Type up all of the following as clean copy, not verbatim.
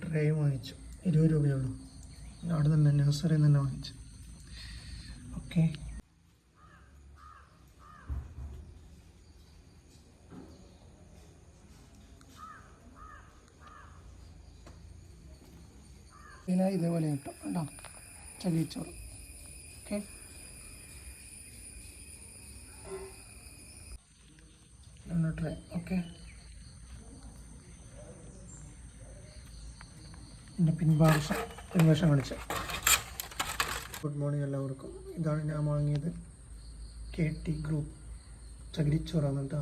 Tray വാങ്ങിച്ചു, 20 രൂപയുള്ളൂ. അവിടെ നിന്ന് നഴ്സറിയിൽ നിന്ന് തന്നെ വാങ്ങിച്ചു. ഓക്കെ, പിന്നെ ഇതേപോലെ കിട്ടും കേട്ടോ, ചകിരിച്ചോറ്. Okay, tray. ഓക്കെ, എൻ്റെ പിൻവശം കാണിച്ച. ഗുഡ് മോർണിംഗ് എല്ലാവർക്കും. ഇതാണ് ഞാൻ വാങ്ങിയത്, KT ഗ്രൂപ്പ് ചകിരിച്ചോറാണ് കേട്ടോ.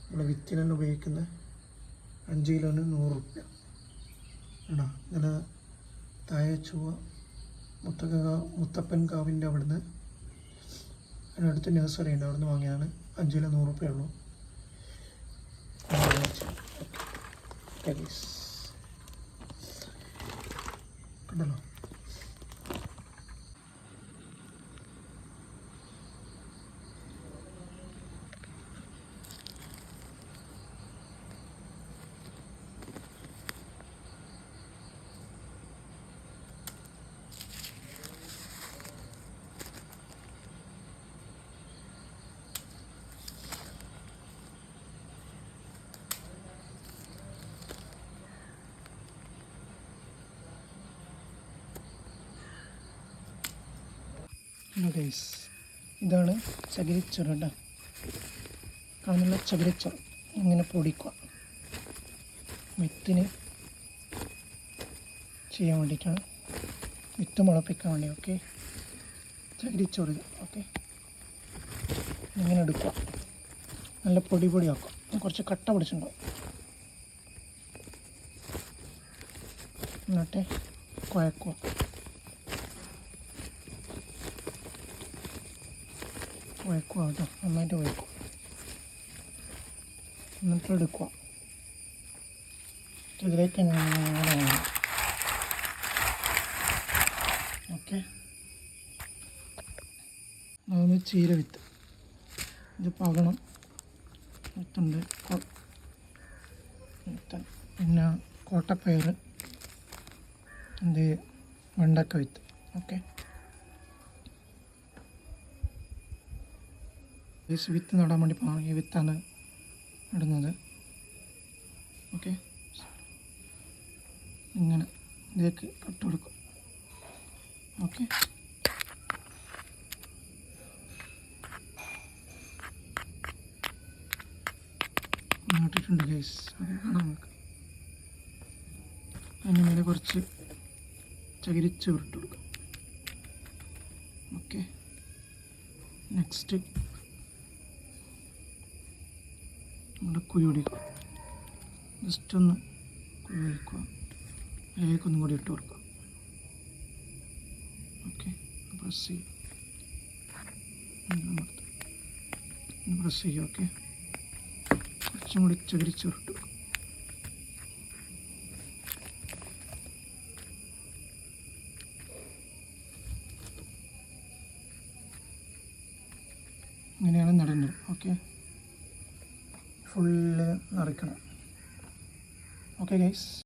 നമ്മുടെ വിത്തിനെല്ലാം ഉപയോഗിക്കുന്ന 5 കിലോന് 100 രൂപ ആണോ. ഇന്നലെ താഴെച്ചുവ മുത്തപ്പൻ കാവിൻ്റെ അവിടുന്ന് അതിനടുത്ത് നഴ്സറി ഉണ്ട്, അവിടുന്ന് വാങ്ങിയതാണ്. 5 കിലോ 100 രൂപയുള്ളൂ. കണ്ടല്ലോ. ഗൈസ്, ഇതാണ് ചകിരിച്ചോറ് കേട്ടോ. കാണുന്ന ചകിരിച്ചോറ് ഇങ്ങനെ പൊടിക്കുക, വിത്തിന് ചെയ്യാൻ വേണ്ടിയിട്ടാണ്, വിത്ത് മുളപ്പിക്കാൻ വേണ്ടി. ഓക്കെ, ചകിരിച്ചോറ്. ഓക്കെ, ഇങ്ങനെ എടുക്കുക, നല്ല പൊടിയാക്കുക. കുറച്ച് കട്ട പിടിച്ചിട്ടുണ്ടാവും. എന്നിട്ട് കുഴക്കുക. കേട്ടോ, നന്നായിട്ട് കുഴക്കുക. എന്നിട്ട് എടുക്കുക. ഇതിലേക്ക് ഇങ്ങനെ. ഓക്കെ, അതൊന്ന് ചീര വിത്ത്, ഇത് പകണം വിത്തുണ്ട്. പിന്നെ കോട്ടപ്പയർ, ഇത് വെണ്ടക്ക വിത്ത്. ഓക്കെ, വിത്ത് നടാൻ വേണ്ടി ഈ വിത്താണ് ഇടുന്നത്. ഓക്കെ, ഇങ്ങനെ ഇതിലേക്ക് ഇട്ട് കൊടുക്കും. ഓക്കെ, നട്ടിട്ടുണ്ട് ഗൈസ്, അത് കാണാം നമുക്ക്. അതിന് മേലെ കുറച്ച് ചകിരിച്ചോറ് ഇട്ട് കൊടുക്കും. ഓക്കെ, നെക്സ്റ്റ് നമ്മുടെ കുഴി ഒടിക്കുക. ജസ്റ്റ് ഒന്ന് കുഴി ഒഴിക്കുക, അതിലേക്കൊന്നും കൂടി ഇട്ട് കൊടുക്കുക. ഓക്കെ, പ്രസ് ചെയ്യുക, പ്രസ് ചെയ്യുക. ഓക്കെ, കുറച്ചും കൂടി ചകിരിച്ചോറ് ഇട്ട് കൊടുക്കുക. ഇങ്ങനെയാണ് നടേണ്ടത്. ഓക്കെ, ഫുള്ള് നിറയ്ക്കണം. Okay guys.